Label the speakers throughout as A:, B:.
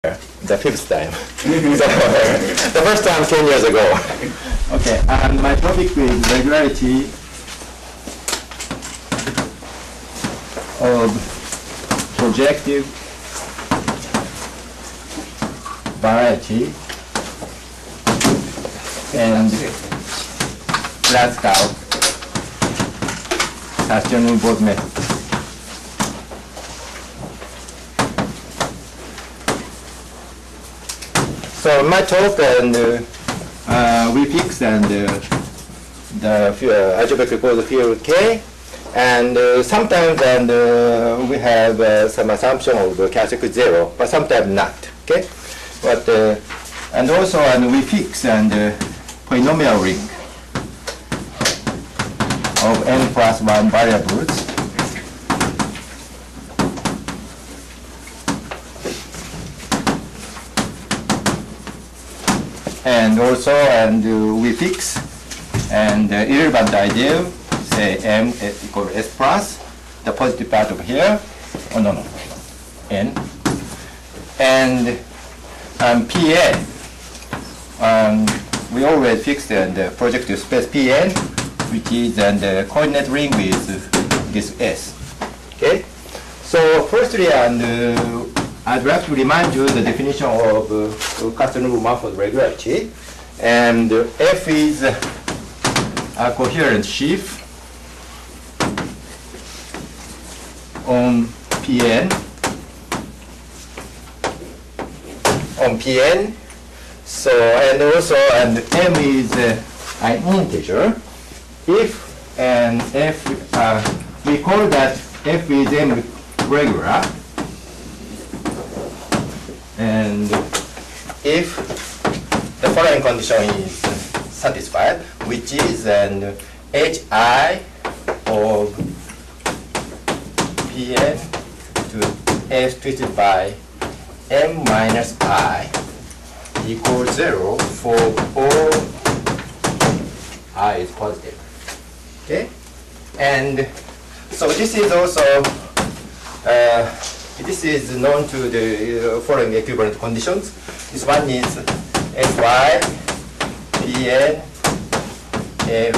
A: the fifth time. So the first time 10 years ago.
B: Okay, and my topic is regularity of projective variety and classical Castelnuovo method.
A: So my talk and
B: We fix and
A: the algebraic called field K, and sometimes we have some assumption of the characteristic 0, but sometimes not. Okay, but
B: and also we fix and polynomial ring of n plus 1 variables. And also we fix and irrelevant ideal, say m equal s plus, the positive part of here, n, and Pn, we always fix the projective space Pn, which is the coordinate ring with this S.
A: okay. So firstly, I'd like to remind you the definition of Castelnuovo manifold regularity, and F is
B: A coherent sheaf on Pn.
A: So and also
B: M is an integer. If and F, we call that F is M regular. And
A: if the following condition is satisfied, which is an hi of Pn to f twisted by m minus I equals 0 for all I is positive. Okay? And so this is also this is known to the following equivalent conditions. This one is Fy Pn f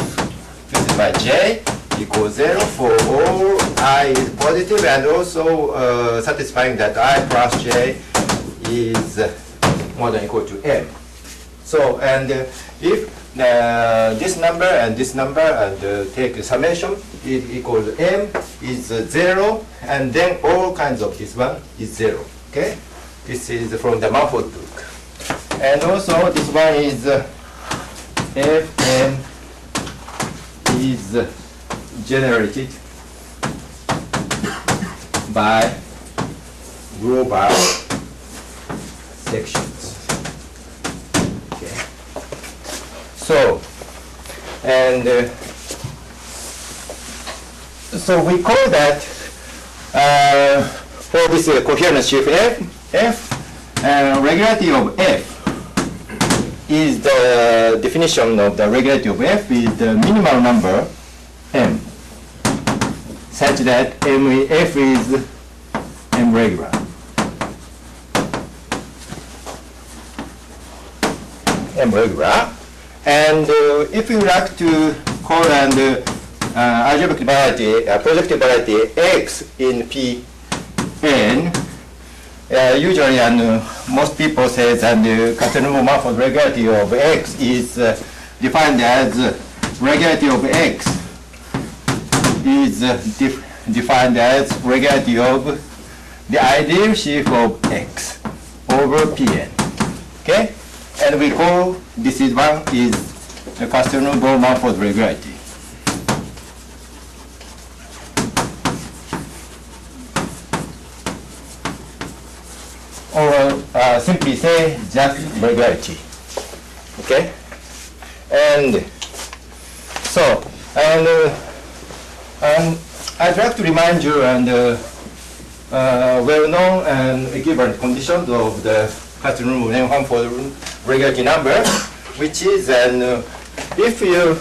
A: twisted by j equals 0 for all I is positive, and also satisfying that I plus j is more than equal to m. So, and if this number and take a summation, it equals m is 0, and then all kinds of this one is 0. Okay, this is from the manifold book. And also this one is Fn is generated by global sections. Okay. So, and so we call that for this coherent sheaf F, regularity of F is the definition of the regularity of F is the minimal number m, such that F is m regular. And if you like to call algebraic variety, projective variety X in Pn, usually most people say that the Castelnuovo manifold regularity of X is defined as regularity of X is defined as regularity of the ideal sheaf of X over Pn. Okay? And we call this is one is the Castelnuovo manifold regularity. Or simply say just regularity. Okay? And so, and I'd like to remind you well-known and equivalent conditions of the Castelnuovo manifold regularity number, which is if you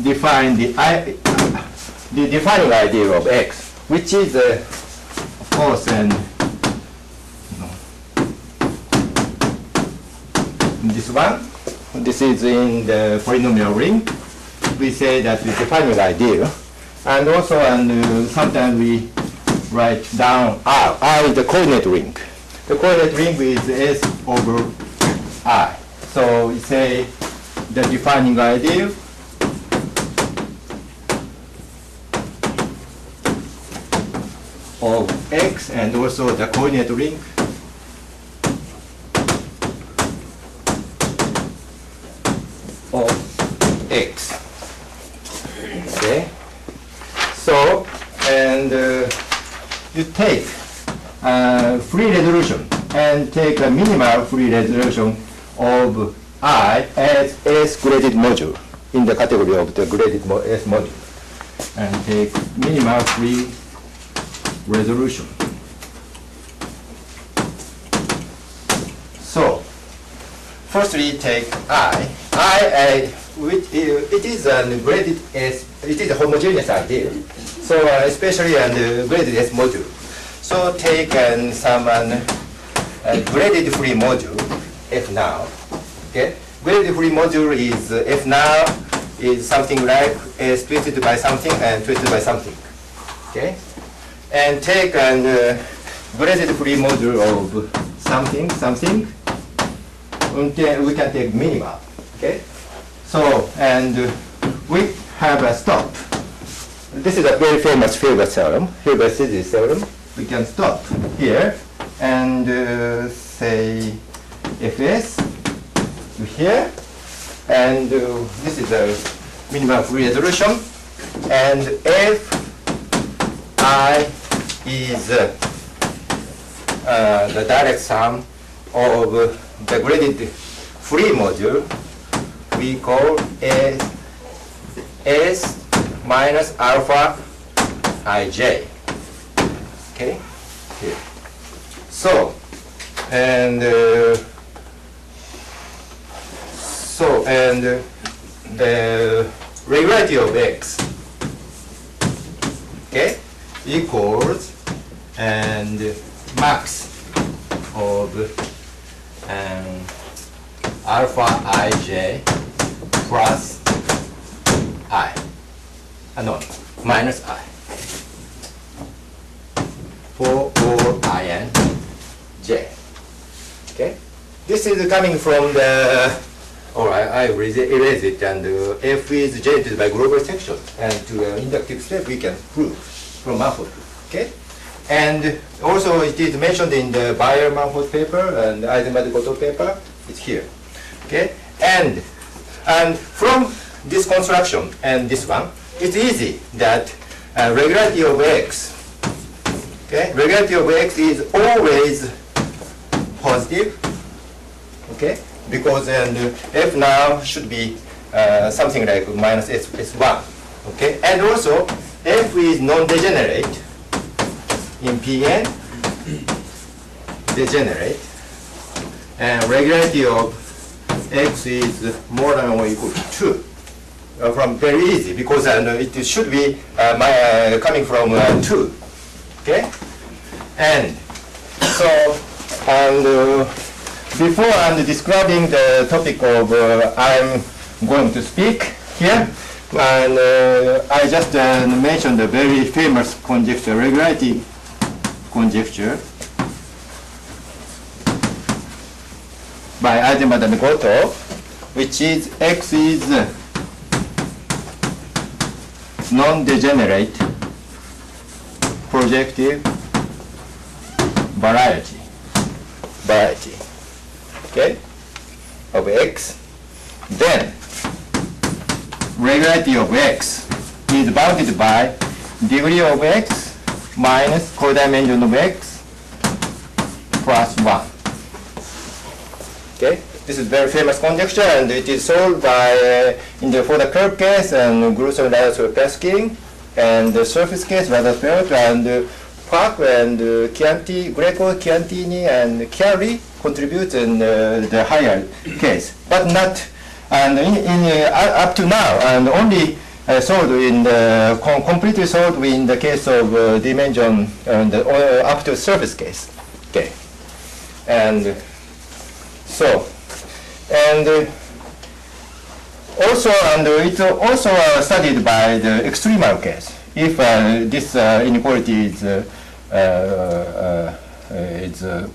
A: define the defining idea of X, which is of course
B: this one. This is in the polynomial ring. We say that we define the ideal. And also, sometimes we write down R. R is the coordinate ring. The coordinate ring is S over I. So we say the defining ideal of X, and also the coordinate ring of X. Okay. So, and you take free resolution and take a minimal free resolution of I as S graded module in the category of the graded S module, and take minimal free resolution. So, first we take I, which it is a graded S, it is a homogeneous ideal. So especially on the graded S module. So take some graded free module F now. Okay, graded free module is F now is something like S twisted by something and twisted by something. Okay, and take graded free module of something. We can take minimal. Okay, so and we have a stop. This is a very famous Hilbert theorem, Hilbert-Sidley theorem. We can stop here and say Fs to here, and this is a minimum free resolution, and Fi is the direct sum of the graded free module we call S minus alpha ij. Okay, here. So, and the regularity of X, okay, equals and max of alpha ij plus I. No, minus I. For all I and j. Okay? This is coming from the, I erase it, and F is generated by global section. And to inductive step, we can prove from Manford. Okay? And also, it is mentioned in the Bayer-Manford paper and Eisenberg-Goto paper. It's here. Okay? And from this construction and this one, it's easy that regularity of X, okay, regularity of X is always positive, okay, because F now should be something like minus S1, okay, and also F is non-degenerate in Pn, degenerate, and regularity of X is more than or equal to 2. From very easy, because it should be coming from 2. Okay? And so, before describing the topic of I'm going to speak here, and I just mentioned the very famous conjecture, regularity conjecture by Eisenberg and Goto, which is X is non-degenerate projective variety, okay, of X. Then regularity of X is bounded by degree of X minus codimension of X plus 1. Okay, this is very famous conjecture, and it is solved by for the curve case and Grusson-Radatsky-Peskin, and the surface case Radatsky and Park and Greco, Chiantini, and Chiari contribute in the higher case, but not up to now, and only solved in completely solved in the case of dimension up to surface case. Okay, and so
A: And also, and it's also studied by the extremal case. If this inequality is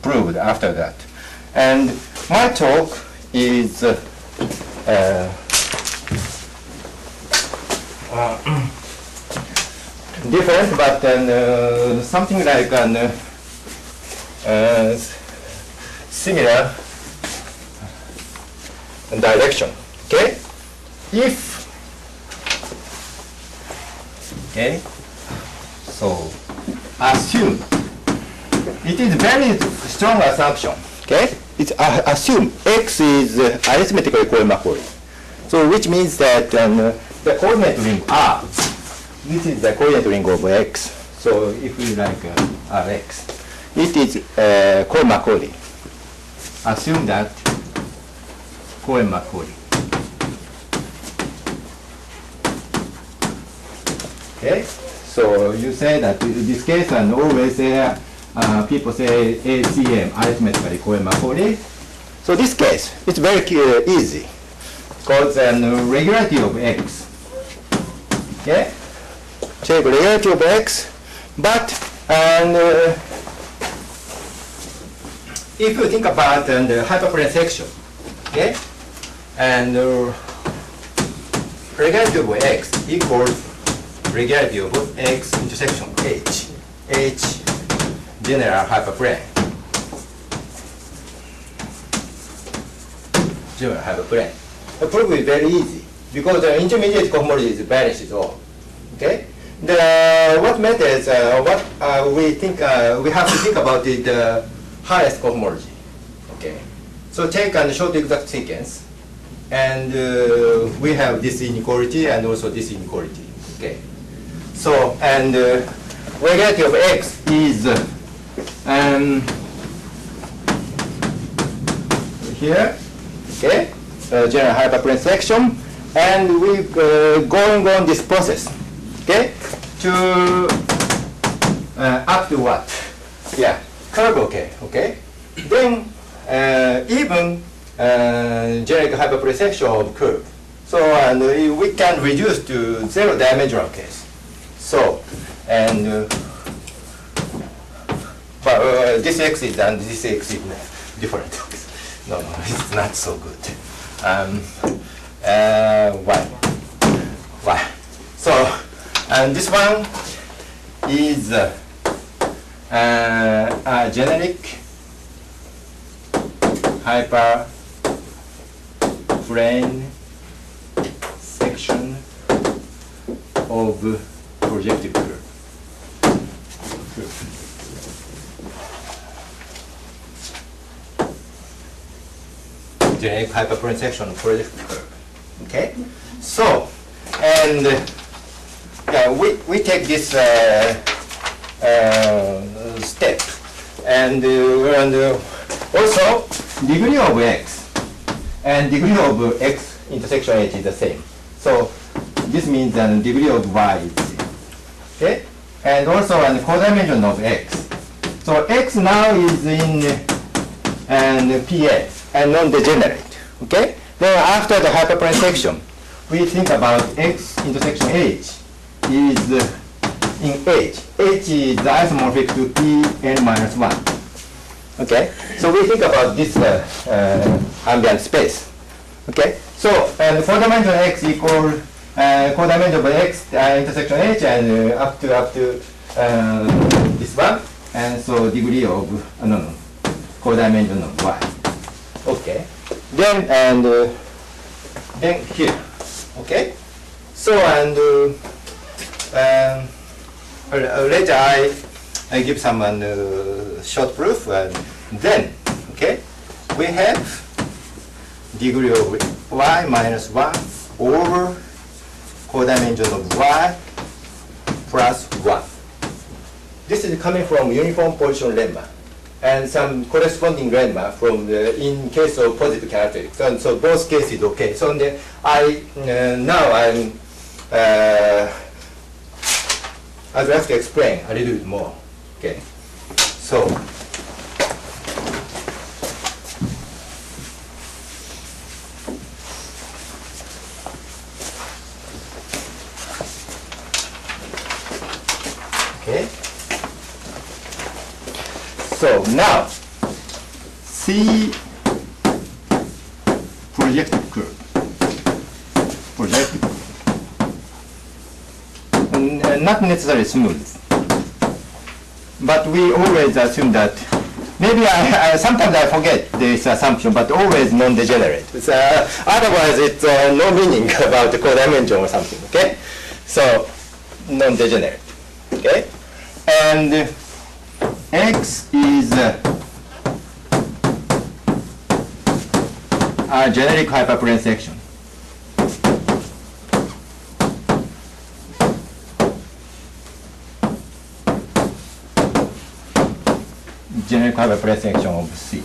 A: proved after that. And my talk is different, but something like an similar direction. Okay? Okay, so assume, it is very strong assumption. Okay, it's assume X is arithmetically co-Macaulay. So which means that the coordinate ring R, this is the coordinate ring of X. So if we like Rx, it is co-Macaulay. Assume that co-Macaulay. Okay, so you say that in this case, and always people say ACM, arithmetically co-Macaulay. So this case, it's very easy, because regularity of X. Okay, check regularity of X, but if you think about the hyperplane section, okay, and regularity of X equals regularity of X intersection H. H general hyperplane. General hyperplane. The proof is very easy because the intermediate cohomology vanishes all. Okay. What matters? We think we have to think about is the highest cohomology. Okay. So take a short exact sequence, and we have this inequality and also this inequality. Okay. So, and regularity of X is here, okay, general hyperplane section, and we going on this process, okay, to up to what? Yeah, curve, okay. Then even generic hyperplane section of curve. So, and we can reduce to zero-dimensional case. So, and but this X is and this X is different. No, it's not so good. Why? So, and this one is a generic hyperplane section of projective curve. Generic hyperplane section of projective curve. Okay? So, and we take this step, and also degree of X and degree of X intersection H is the same. So this means that degree of Y is the same. Okay? And also a codimension of X. So X now is in PA and non-degenerate. Okay? Then after the hyperplane section, we think about X intersection H is in H. H is isomorphic to Pn-1. Okay? So we think about this ambient space. Okay? So, and codimension X equal codimension of X intersection H and up to this one. And so degree of, codimension of Y. Okay. Then, then here. Okay? So, and later I give some short proof, and then, okay, we have degree of Y minus 1 over codimension of Y plus 1. This is coming from uniform position lemma and some corresponding lemma from in case of positive characteristics. And so both cases okay. So now I'd like to explain a little bit more. Okay. So So now, see projective curve. Projective curve. Not necessarily smooth, but we always assume that. Maybe sometimes I forget this assumption, but always non-degenerate. Otherwise, it's no meaning about the codimension or something. Okay, so non-degenerate. Okay, and X is a generic hyperplane section. Generic hyperplane section of C.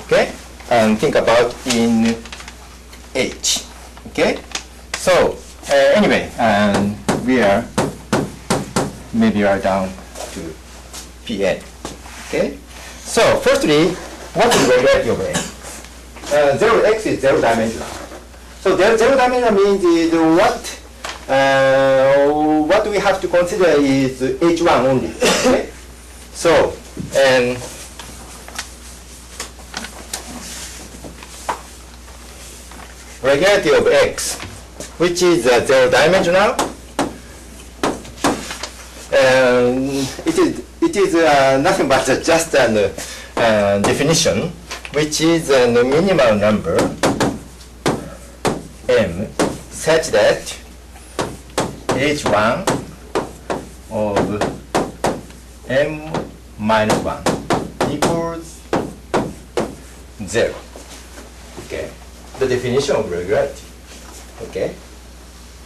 A: Okay, and think about in H. Okay, so anyway, we are down to Pn. Okay, so firstly, what is regularity of X? X is zero dimensional. So zero dimensional means is what we have to consider is H1 only. Okay, so and regularity of X, which is zero dimensional, and it is nothing but just an definition, which is a minimal number m such that H1 of m minus 1 equals 0. Okay, the definition of regularity. Okay,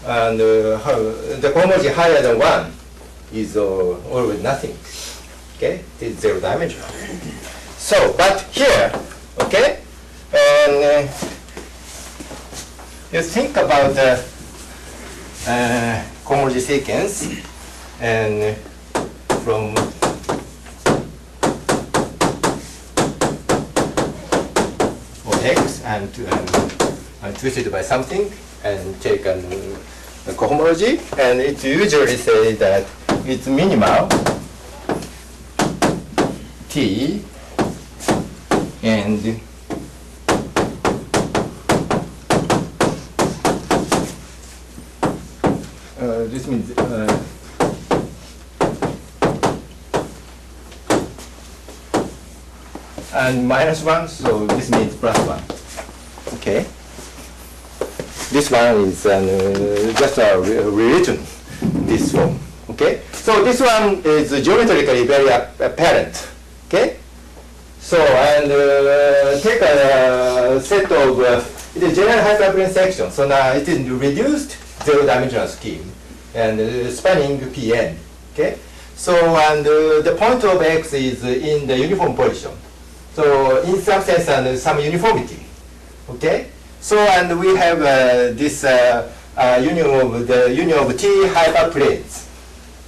A: and the cohomology higher than 1 is always nothing. Okay, it's zero dimensional. So, but here, okay, and you think about the cohomology sequence, and from X and twisted by something and take a cohomology, and it usually say that it's minimal T and this means and minus 1, so this means plus 1. Okay. This one is just rewritten this form. Okay. So this one is geometrically very apparent. Okay. So and take a set of it is general hyperplane section. So now it is reduced zero-dimensional scheme and spanning Pn. Okay. So and the point of X is in the uniform position. So in some sense, and some uniformity. Okay. So and we have this union of T hyperplanes,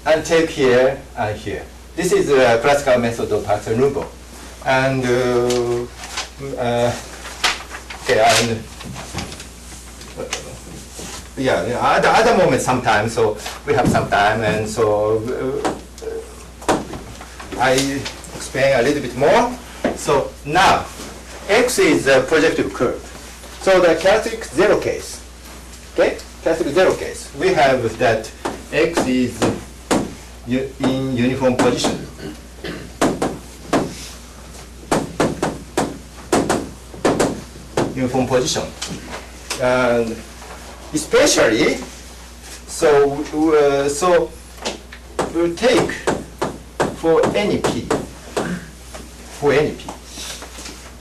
A: and take here and here. This is a classical method of Castelnuovo, and okay, and yeah, at other moments sometimes. So we have some time, and so I explain a little bit more. So now, X is a projective curve. So the characteristic zero case, okay? Characteristic zero case. We have that X is in uniform position. Uniform position. And especially, so we'll take for any P. For any P.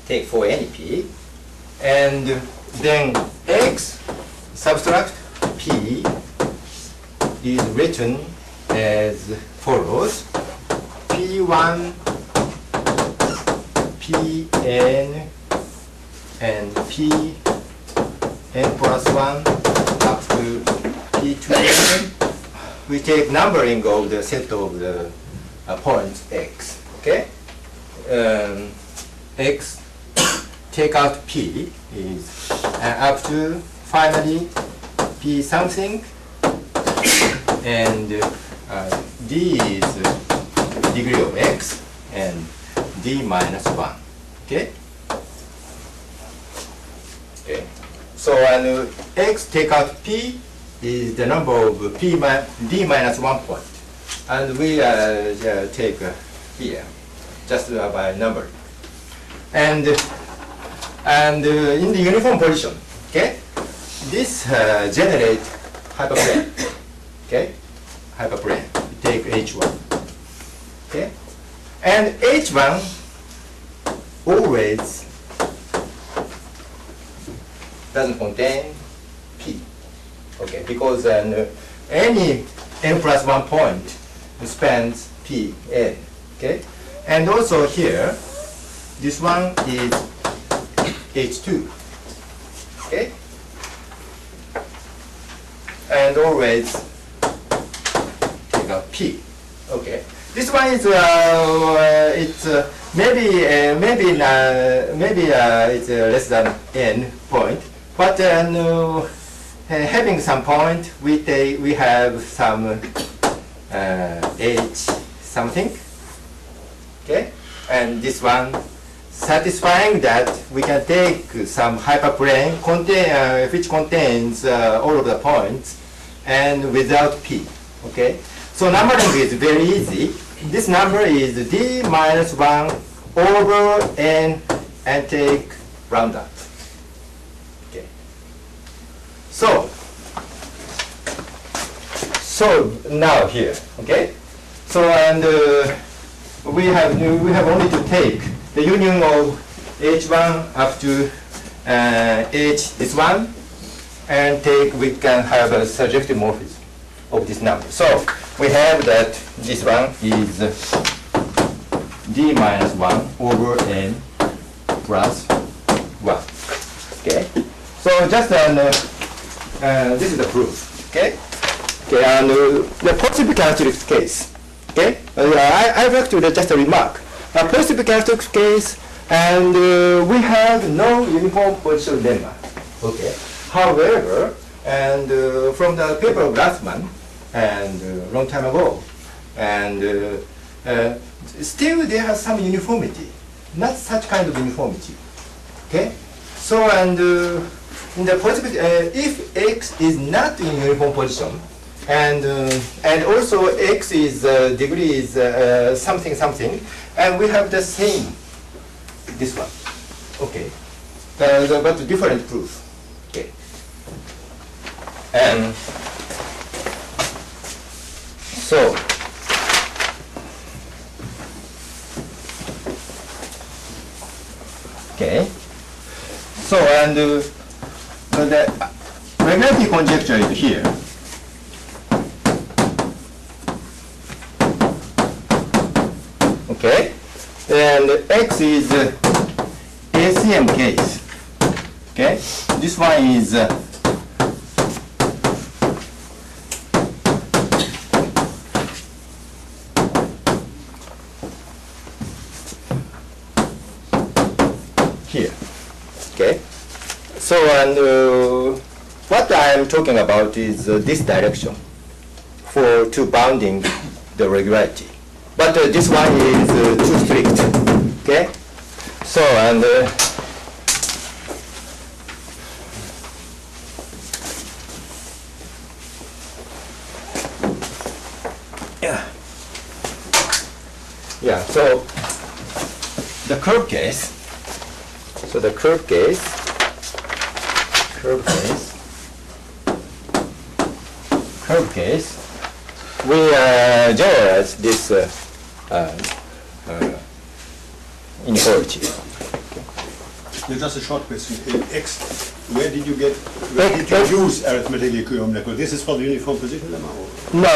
A: Take for any P. And then X subtract P is written as follows. P1, Pn, and Pn plus 1 up to P2n. We take numbering of the set of the points X. Okay? X take out P is up to finally P something, and D is degree of X, and
B: d minus 1. Okay? Okay. So and x take out p is the number of d minus 1 point. And we take here, just by number. And in the uniform position, okay, this generate hyperplane. Okay, hyperplane. Take H1. Okay, and H1 always doesn't contain P. Okay, because any n plus 1 point spans P n. Okay, and also here, this one is H2. Okay, and always take a P. Okay, this one is it's maybe it's less than n point, but having some point, we have some h something. Okay, and this one satisfying that we can take some hyperplane which contains all of the points and without p. Okay, so numbering is very easy. This number is d minus 1 over n and take round up. Okay, so now here. Okay, so and we have only to take the union of h1 up to h this one, and we can have a surjective morphism of this number. So we have that this one is d minus 1 over n plus 1. Okay, so just this is the proof. Okay, okay, and the positive characteristic case. Okay, I'd like to just remark a positive characteristic case, and we have no uniform position lemma. Okay, however, and from the paper of Glassman and long time ago, and still there has some uniformity, not such kind of uniformity. Okay, so and in the positive, if x is not in uniform position, and also x is degree is something something, and we have the same this one. Okay, but different proof. Okay, and so okay, so and the regularity conjecture is here. Okay, and x is ACM case. Okay, this one is here. Okay, so and what I am talking about is this direction to bounding the regularity. But this one is too strict. Okay, so and yeah. So the curve case. So the curve case. We generalize this inequality.
C: Just a short question. X, where did you use arithmetic equilibrium? This is for the uniform position lemma?
B: No.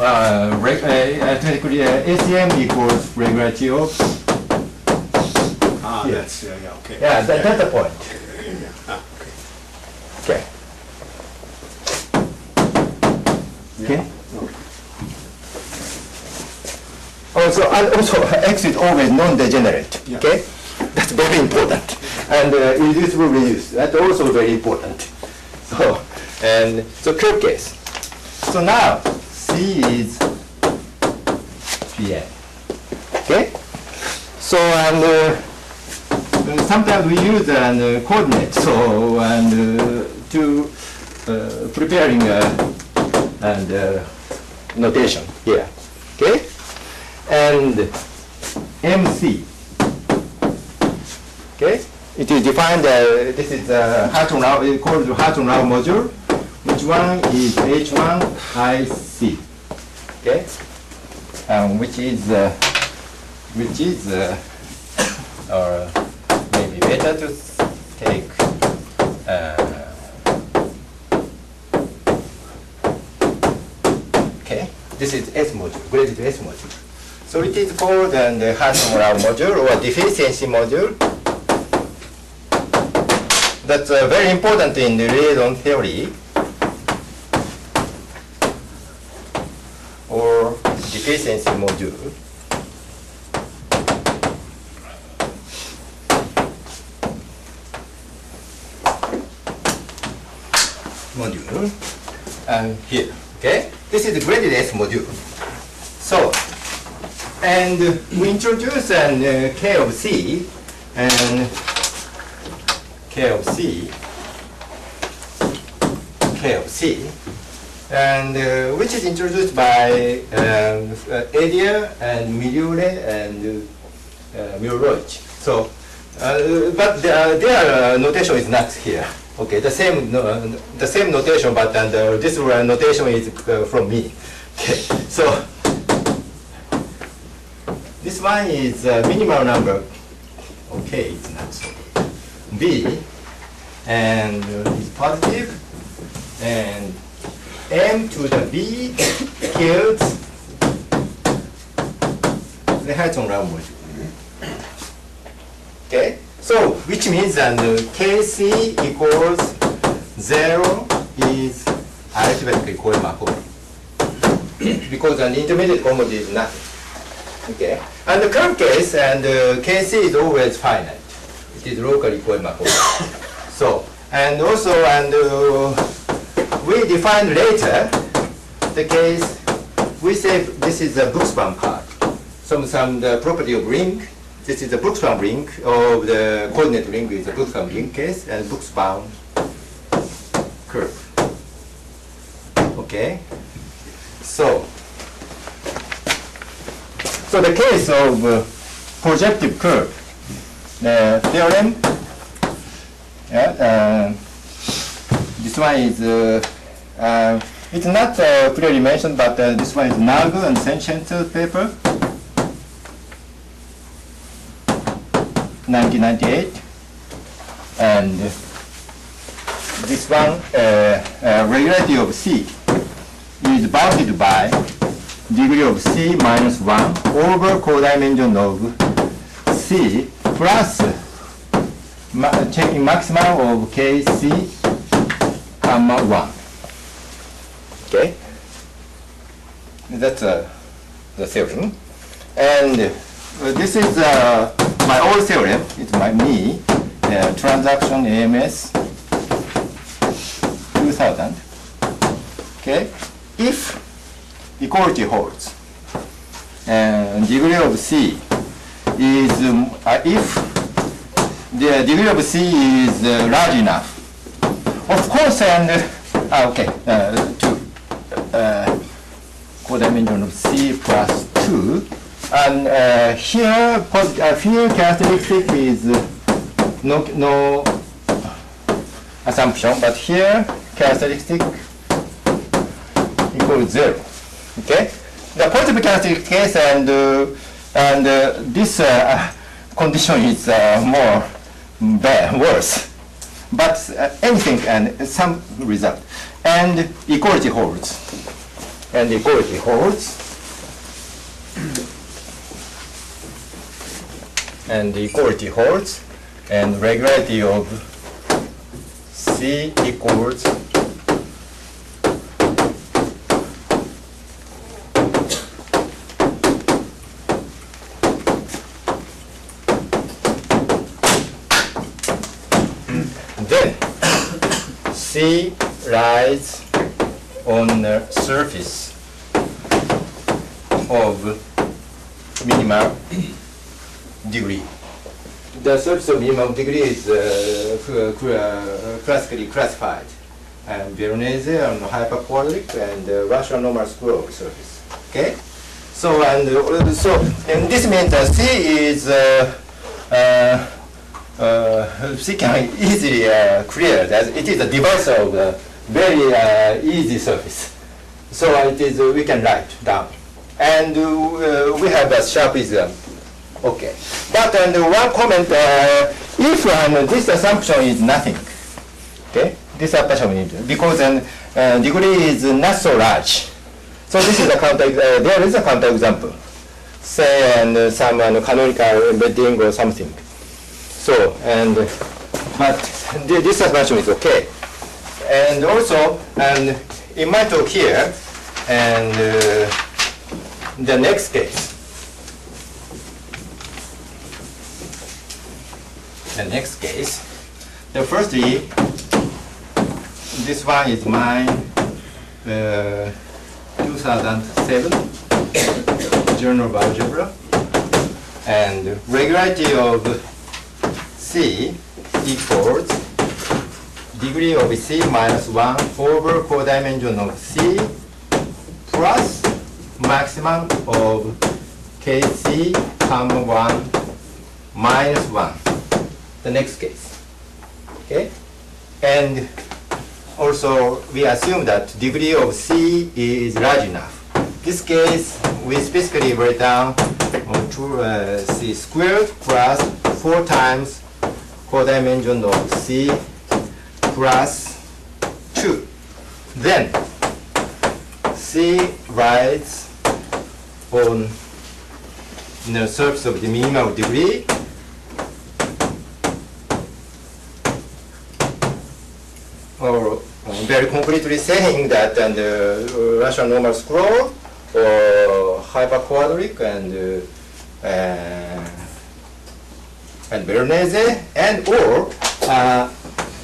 B: Arithmetically, ACM equals regularity of.
C: Yeah. That's okay.
B: Yeah, that's the point.
C: Okay.
B: Okay. Also, X is always non-degenerate.
C: Yeah.
B: Okay, that's very important. And irreducible reduced. That's also very important. So curve case. So now C is Pn. Okay.
A: So and sometimes we use coordinates. So and to preparing and notation here. Okay, and MC. Okay, it is defined. This is Hartung-Rao. It is called Hartung-Rao module. Which one is H1IC? Okay, which is or maybe better to take. Okay, this is S module, graded S module. So it is called the Hartung-Rao module or deficiency module. That's very important in the liaison theory or deficiency module. And here, okay? This is the graded S module. So, and we introduce an K of C and K of C, and which is introduced by Edier and Miliore and Muroich. So, but their notation is not here. Okay, the same notation, but this notation is from me. Okay, so this one is minimal number. Okay, it's not so. B, and is positive, and M to the B gives the Hartung-Rao module. Okay, so which means that Kc equals 0 is arithmetically Kolyma-Cory because an intermediate commodity is nothing. Okay, and the current case and Kc is always finite. It is locally Kolyma-Cory. So, and also, we defined later the case, we say this is a Buchsbaum card. Some the property of ring, this is the Buchsbaum ring of the coordinate ring is a Buchsbaum ring case and Buchsbaum curve. Okay? So the case of projective curve, the theorem, this one is, it's not clearly mentioned, but this one is Nagu and Senchen's paper, 1998. And this one, regularity of C is bounded by degree of C minus 1 over codimension of C plus checking maximum of Kc, comma 1. Okay? That's the theorem. And this is my old theorem. It's me, transaction AMS 2000. Okay? If equality holds, and degree of C is, if the degree of C is large enough. Of course, and okay, to codimension of C plus 2, and here characteristic is no assumption, but here characteristic equals 0. Okay, the positive characteristic case and this condition is more worse, but anything and some result, and equality holds, and regularity of C equals then C lies on the surface of minimal degree. The surface of minimum degree is classically classified. And Veronese and hyperquadratic and rational normal scroll surface. Okay? So and this means that C is C can easily clear that it is a device of very easy surface. So it is we can write down, and we have a sharpism. Okay, but one comment: if this assumption is nothing, okay, this assumption is because degree is not so large. So this is a counter. There is a counterexample, say some canonical embedding or something. So but this assumption is okay, and also in my talk here, and the next case. The next case, the firstly, this one is mine, 2007 Journal of Algebra, and regularity of C equals degree of C minus 1 over codimension of C plus maximum of KC comma 1 minus 1. The next case. Okay? And also we assume that degree of C is large enough. This case we specifically write down C squared plus 4 times codimension of C plus 2. Then C rides on the surface of the minimum degree or very concretely saying that the rational normal scroll or hyperquadratic and Veronese and or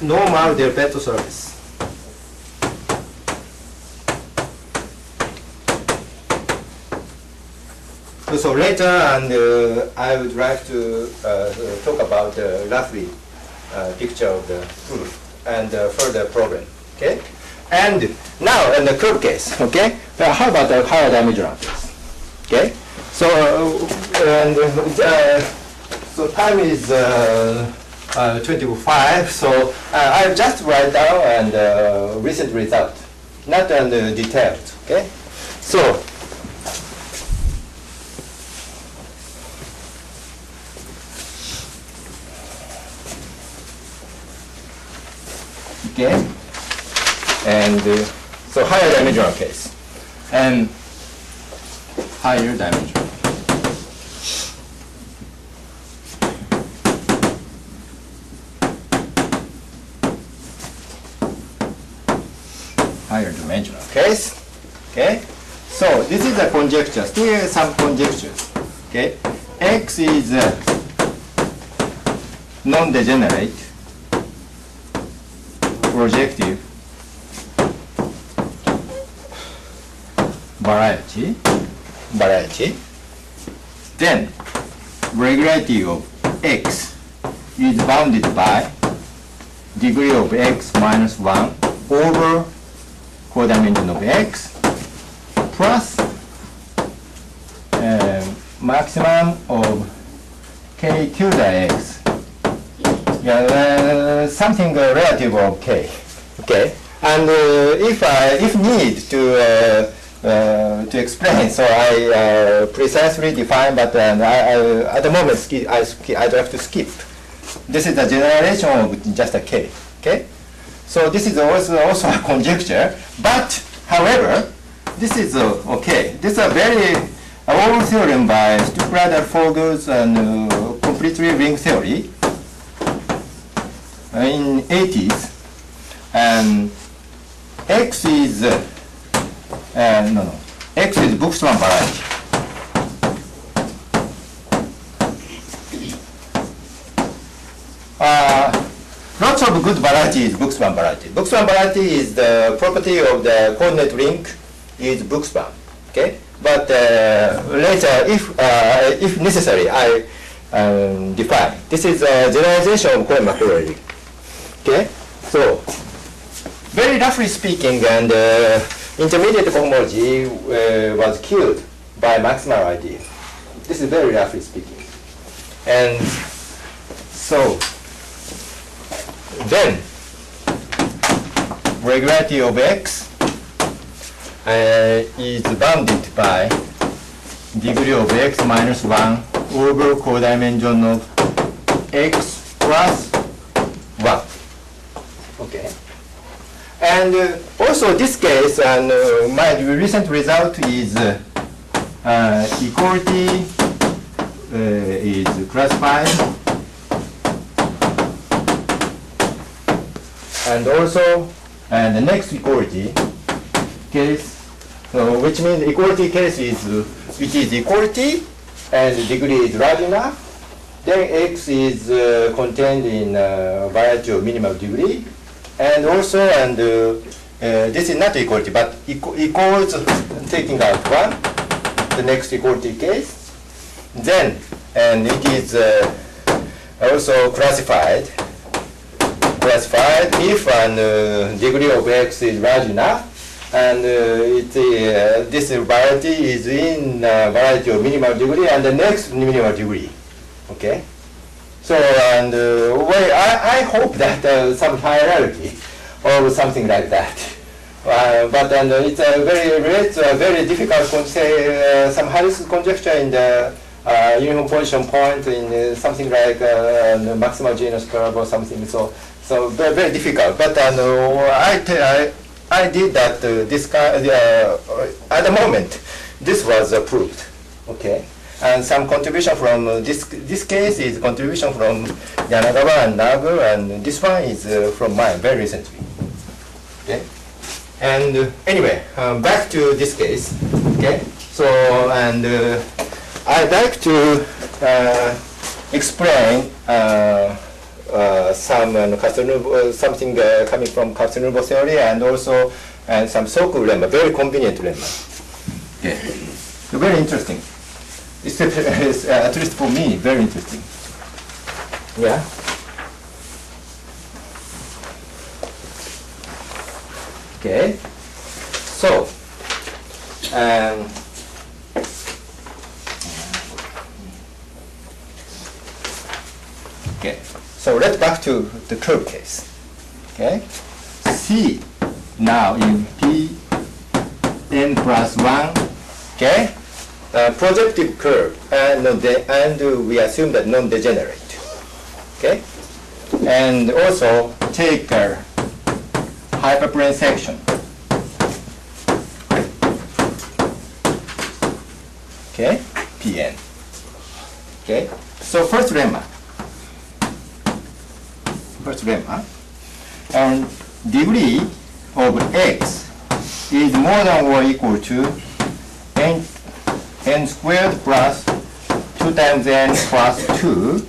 A: normal del Petto surface. So later, I would like to talk about roughly picture of the proof and further problem. Okay, and now in the curve case. Okay, how about the higher dimensional case? Okay, so so time is 25. So I just write down and recent result, not detailed. Okay, so. Okay, and so higher dimensional case, and higher dimensional. Higher dimensional case. Okay, so this is a conjecture. Still some conjectures. Okay, X is non-degenerate. Projective variety, then regularity of X is bounded by degree of X minus 1 over codimension of X plus maximum of K tilde X. Yeah, something relative of K. Okay, and if need to explain, so I precisely define, but at the moment I'd like to skip. This is the generalization of just a K. Okay, so this is also a conjecture, but however, this is okay. This is a very old theorem by Stuckrad, Fogels, and completely ring theory. In 80s, and X is X is Bookstrom variety. Lots of good variety is Bookstrom variety. Bookstrom variety is the property of the coordinate ring is Bookstrom. Okay, but later, if necessary, I
B: define. This is a generalization of Korean-Macquarie. Okay, so very roughly speaking, and intermediate cohomology was killed by maximal idea. This is very roughly speaking. And so then regularity of X is bounded by degree of X minus 1 over codimension of X plus 1. Okay. And also this case, and my recent result is equality is classified, and also the next equality case, which means equality case is it is equality and the degree is large enough, then X is contained in a variety of minimal degree, and also this is not equality but equals taking out 1, the next equality case. Then, and it is also classified if degree of X is large enough, and this variety is in variety of minimal degree and the next minimal degree. Okay. So, and well, I hope that some hierarchy or something like that. But it's very difficult to say some Harris conjecture in the uniform position point in something like the maximal genus curve or something. So very, very difficult. But I did that this at the moment this was proved. Okay. And some contribution from this case is contribution from Yanagawa and Nagu, and this one is from mine very recently. Okay. And anyway, back to this case. Okay. So, and I'd like to explain some Castelnuovo, something coming from Castelnuovo theory, and also some Soku lemma, very convenient lemma. Okay. So very interesting. It's at least for me very interesting. Yeah. Okay. So, okay. So let's back to the curve case. Okay. C now in P n plus 1. Okay. Projective curve, and we assume that non-degenerate. Okay. And also take a hyperplane section. Okay, Pn. Okay, so first lemma, and degree of X is more than or equal to n squared plus 2 times n plus 2,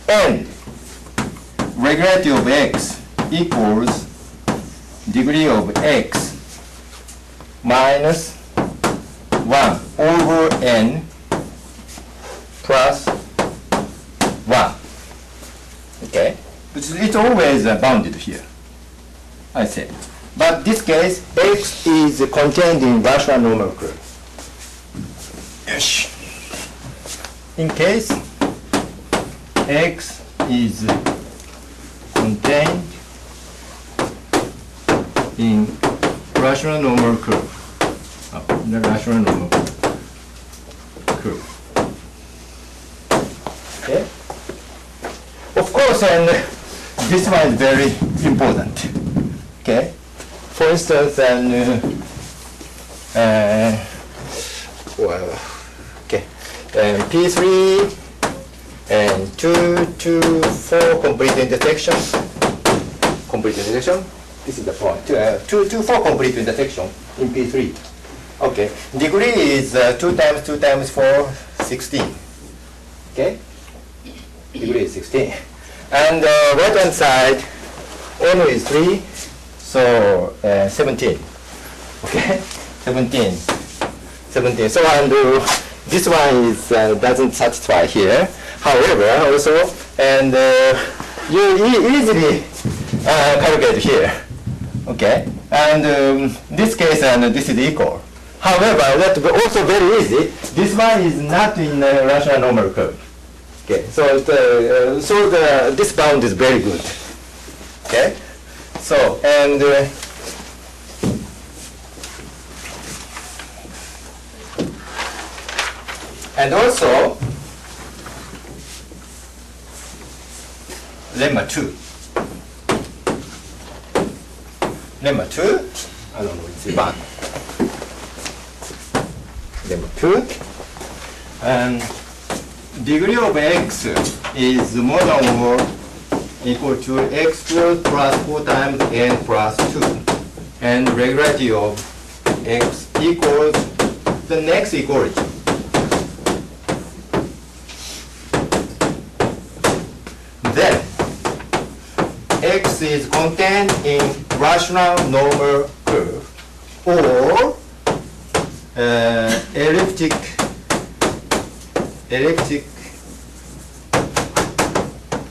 B: and regularity of X equals degree of X minus 1 over n plus 1. Okay, it's always bounded here, I said. But this case, X is contained in rational normal curve. Yes. In case X is contained in rational normal curve. The rational normal curve. Okay. Of course, and this one is very important. Okay. For instance, and well, okay, and P3 and 2 to 4 complete intersection. This is the point. 2 to 4 complete intersection in P3. Okay, degree is 2 times 2 times 4, 16. Okay, degree is 16. And right hand side, n is 3, so 17. Okay, 17. So and this one is doesn't satisfy here. However, also, and you easily calculate here. Okay, and this case and this is equal. However, that's also very easy. This one is not in a rational normal curve. Okay, so this bound is very good. Okay, so and also lemma 2. Lemma 2, I don't know, it's 1. Lemma 2, and degree of x is more than or equal to x squared plus 4 times n plus 2, and regularity of x equals the next equality. Then x is contained in rational normal curve or elliptic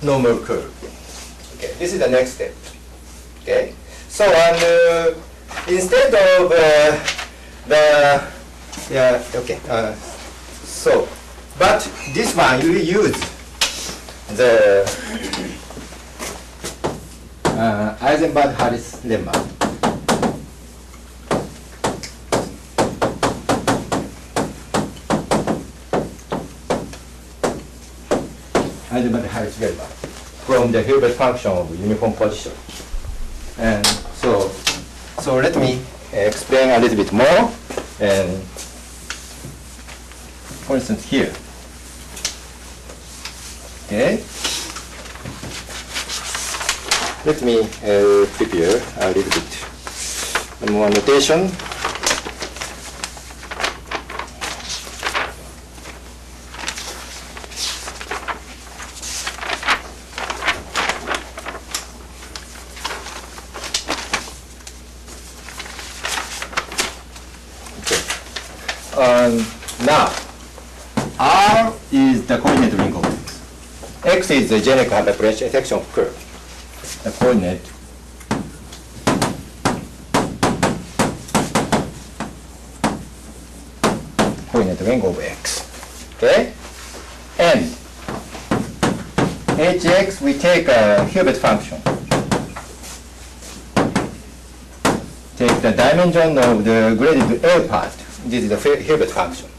B: normal curve. Okay, this is the next step. Okay, so and instead of so but this one you use the Eisenberg-Harris lemma. Eisenberg-Harris lemma from the Hilbert function of uniform position. And so let me explain a little bit more. And for instance, here. Okay. Let me prepare a little bit more notation. Okay. Now, R is the coordinate ring of X. X is the generic Hamiltonian section of curve. The coordinate ring of X. Okay? And Hx, we take a Hilbert function. Take the dimension of the graded L part. This is the Hilbert function.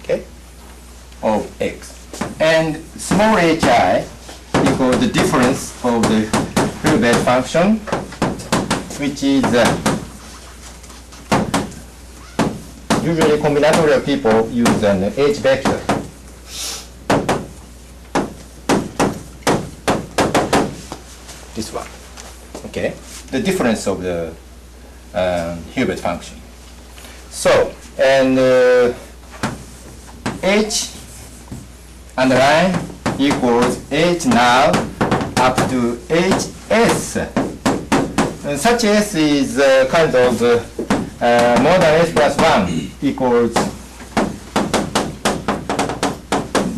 B: Okay? Of X. And small hi equals the difference of the Hilbert function, which is usually combinatorial people use an H vector. This one. Okay? The difference of the Hilbert function. So, and H underline equals H now up to HS. And such S is kind of more than S plus 1 equals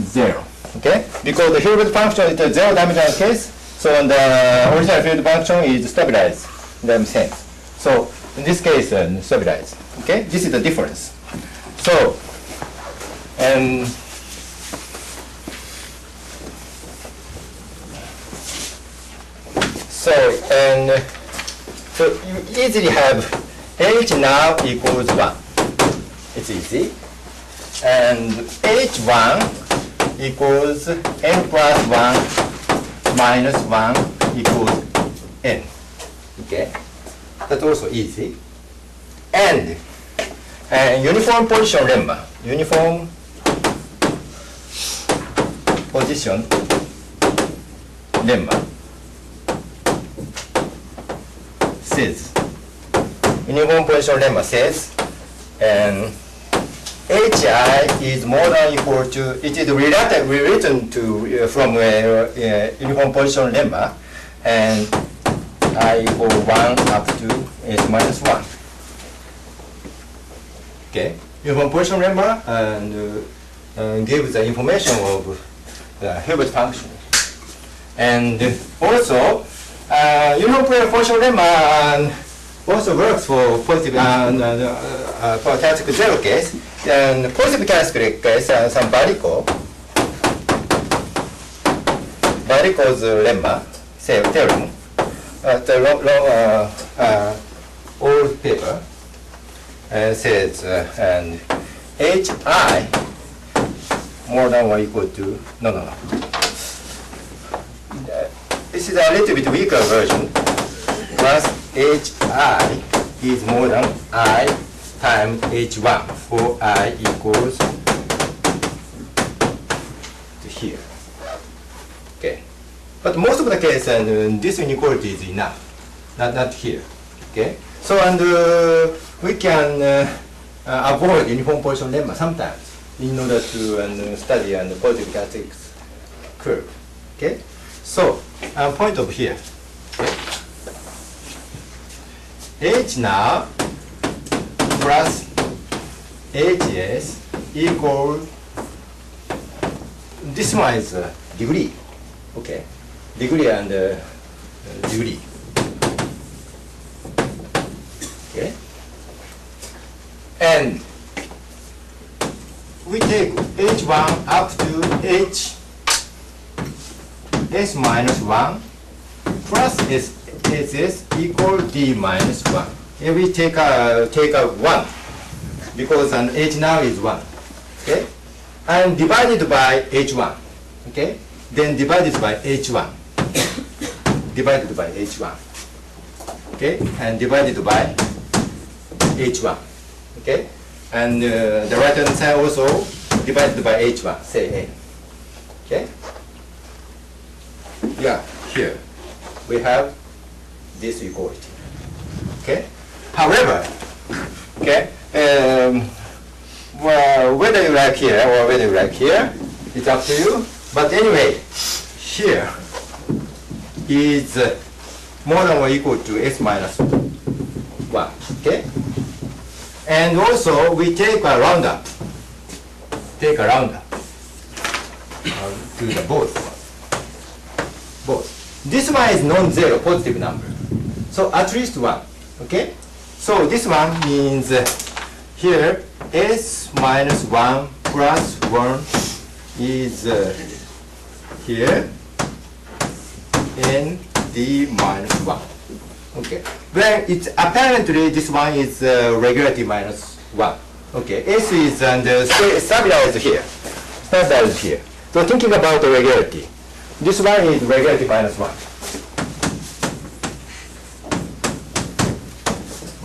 B: 0. Okay? Because the Hilbert function is a zero-dimensional case, so the original field function is stabilized in that sense. So in this case, stabilized. Okay? This is the difference. So, and so you easily have H now equals 1. It's easy. And H1 equals n plus 1 minus 1 equals n. Okay? That's also easy. And uniform position lemma. Uniform position lemma says, uniform position lemma says, and Hi is more than equal to, it is rewritten to from uniform position lemma, and I equal 1 up to S minus 1. Okay, uniform position lemma, and gives the information of the Hilbert function. And also, uniform functional lemma also works for positive for characteristic zero case, and positive characteristic case some Varicos lemma, say theorem, the old paper says and hi more than or equal to no. This is a little bit weaker version. Plus hi is more than I times h1 for I equals to here. Okay. But most of the case, this inequality is enough, not here. Okay. So we can avoid uniform position lemma sometimes in order to study the positive characteristics curve. Okay. So point over here. Okay. H now plus Hs equal, this one is degree. Okay. Degree and degree. Okay. And we take H1 up to H S minus 1 plus SS equal D minus 1. Here we take out 1 because an H now is 1. Okay? And divided by H1. Okay? Then divided by H1. Divided by H1. Okay? And divided by H1. Okay? And the right hand side also divided by H1, say N. Okay? Yeah, here we have this equality. Okay? However, okay, well, whether you like here or whether you like here, it's up to you. But anyway, here is more than or equal to S minus 1. Okay? And also we take a roundup. Take a roundup to the both. This one is non-zero, positive number. So at least 1. Okay? So this one means here S minus 1 plus 1 is here and D minus 1. Okay. Well, it's apparently this one is regularity minus 1. Okay. S is stabilized here. Stabilized here. So thinking about the regularity, this one is regularity minus 1.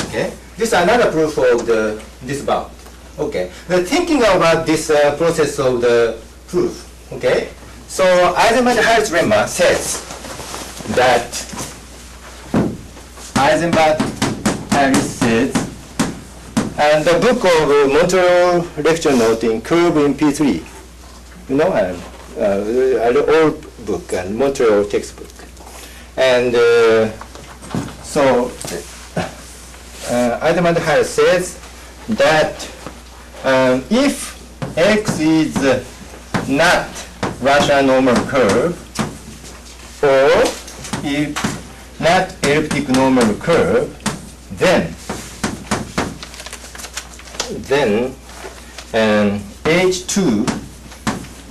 B: Okay. This is another proof of this bound. Okay. Now thinking about this process of the proof. Okay. So Eisenberg-Harris lemma says that Eisenberg-Harris says, and the book of Montreal lecture note in curve in P3, you know, an old book and Montreal textbook. And so Eisenberg-Harris says that if X is not rational normal curve, or if not elliptic normal curve, then H2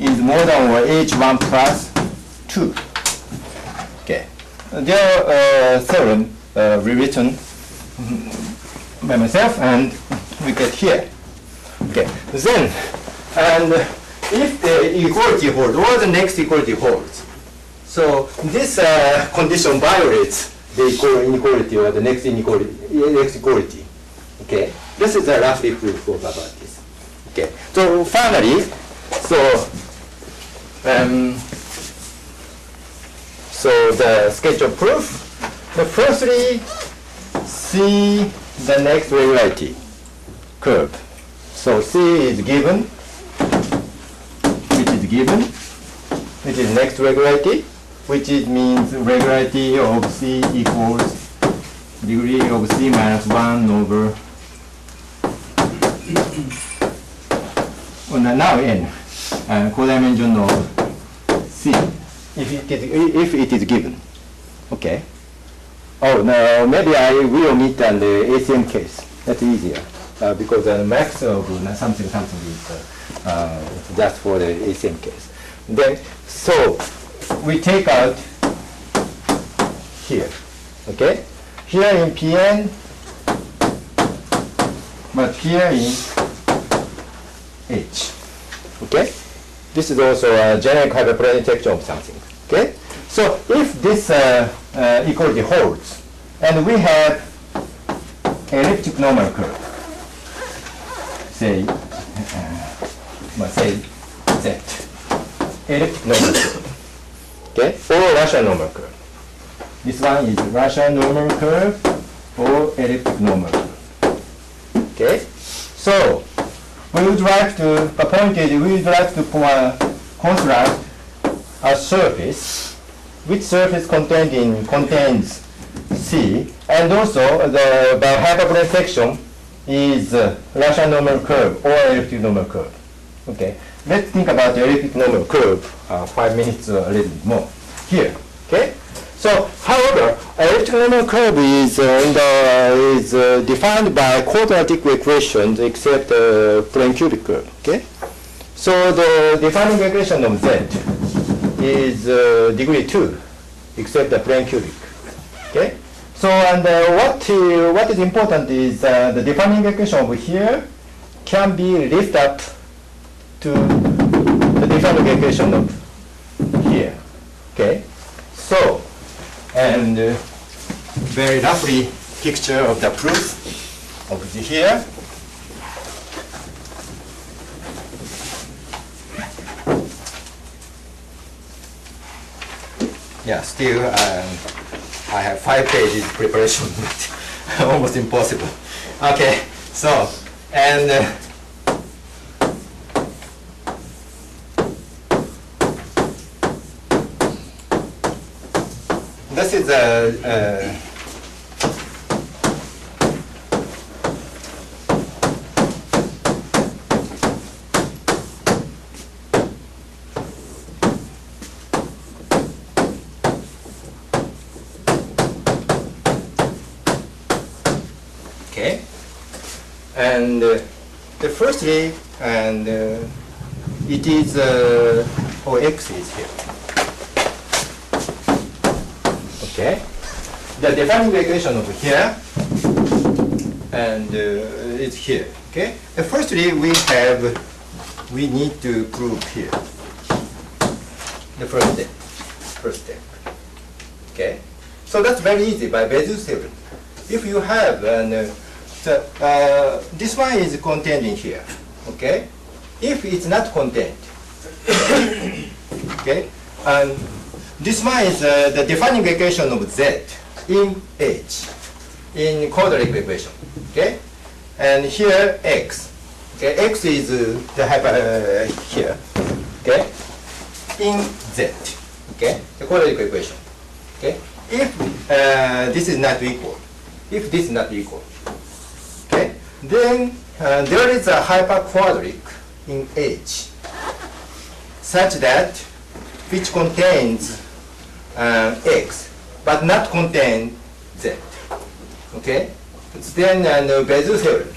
B: is more than or H1 plus 2. Okay. There are theorem rewritten by myself, and we get here. Okay. Then, and if the equality holds, or the next equality holds, so this condition violates the inequality or the next equality. Okay. This is a roughly proof about this. Okay. So finally, so the sketch of proof. Firstly, see the next regularity curve. So C is given, which is next regularity, which means regularity of C equals degree of C minus 1 over now N. codimension of C, if it is given. Okay. Oh no, maybe I will omit the ACM case. That's easier because the max of something is just for the ACM case. Then so we take out here. Okay. Here in Pn, but here in H. Okay? This is also a generic hyperprojection of something. Okay? So if this equality holds, and we have elliptic normal curve, say Z, elliptic normal curve, okay, or rational normal curve. This one is rational normal curve or elliptic normal curve. Okay? So we would like to, the point is we would like to construct a surface, which surface contains C, and also the hyperplane section is rational normal curve or elliptic normal curve. Okay, let's think about the elliptic normal curve 5 minutes or a little bit more here. Okay, so however, elliptic normal curve is defined by quadratic equations except plane cubic curve. Okay, so the defining equation of Z is degree 2 except the plane cubic. Okay, so and what is important is the defining equation over here can be lifted up to the defining equation of here. Okay, so and very roughly picture of the proof of the here. Yeah, still I have 5 pages preparation, but almost impossible. Okay, so and this is a okay, and the firstly, and it is X is here. Okay, the defining equation over here, and it's here. Okay, firstly we need to prove here the first step. Okay, so that's very easy by Bézier theorem. If you have this one is contained in here. Okay, if it's not contained, okay, and this one is the defining equation of Z in H, in quadratic equation, okay? And here X, okay? X is the hyper here, okay? In Z, okay? The quadratic equation, okay? If this is not equal, okay? Then there is a hyperquadratic in H, such that which contains X, but not contain Z. Okay? Then Bézier theorem.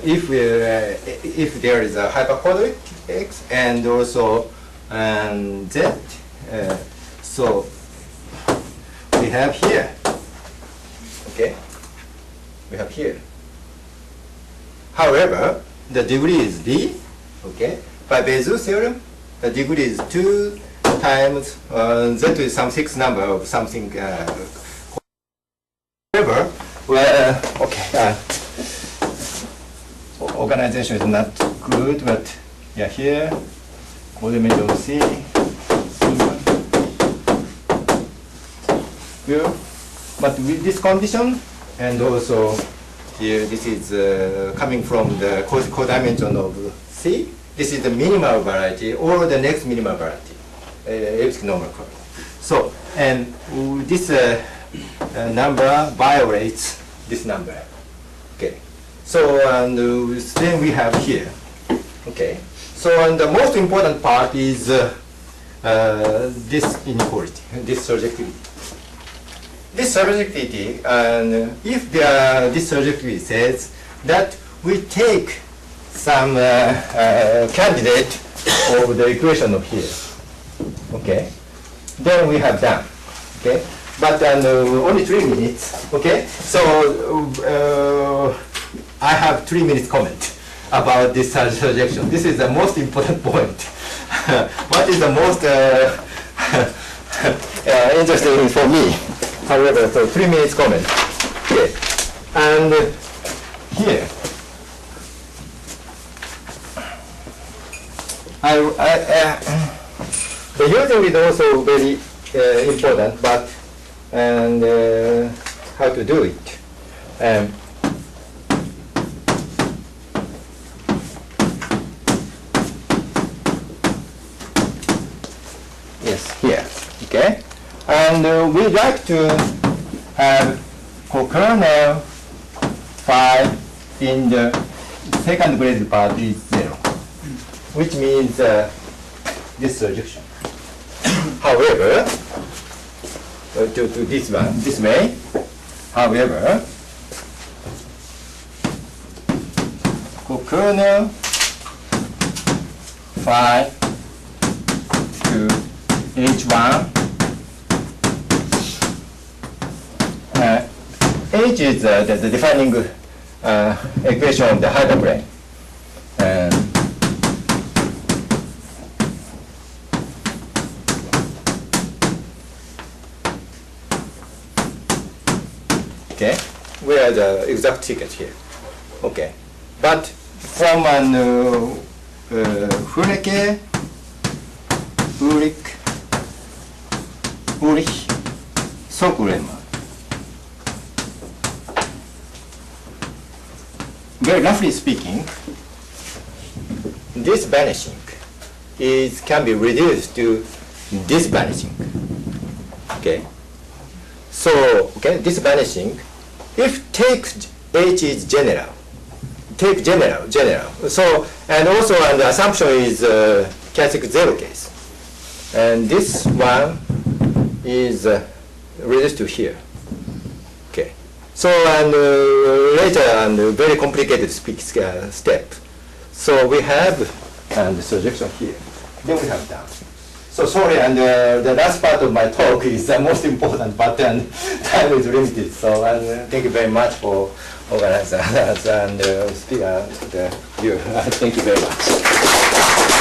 B: If there is a hyperquadratic X and also Z, so we have here. Okay? We have here. However, the degree is D. Okay? By Bézier theorem, the degree is 2 times Z is some 6 number of something. However, well, okay, organization is not good, but yeah, here, codimension C. Well, but with this condition, and also here, this is coming from the codimension of C. This is the minimal variety or the next minimal variety, elliptic normal curve. So, and this number violates this number. Okay. So, and then we have here. Okay. So and the most important part is this inequality, this surjectivity. This surjectivity, and if this surjectivity says that we take some candidate of the equation of here, okay, then we have done, okay. But only 3 minutes, okay. So I have 3 minutes comment about this surjection. This is the most important point. What is the most interesting for me? However, so 3 minutes comment. Okay, and here. The using is also very important, but how to do it. Yes, here. Okay, and we like to have co-kernel phi in the second grade part is 0, which means this surjection. However, to this one, this way. However, co-kernel phi to H1. H is the defining equation of the Algebraic. Okay, where the exact ticket here. Okay, but from an Hureke, Ulrich, Sokuleman. Very roughly speaking, this vanishing can be reduced to this vanishing. Okay, so okay, this vanishing. If take H is general, take general. So, and also and the assumption is classic 0 case. And this one is reduced to here. Okay. So, and later, and very complicated step. So we have and the surjection here. Then we have done. So sorry, and the last part of my talk is the most important, but then time is limited. So thank you very much for organizing that and you. Thank you very much.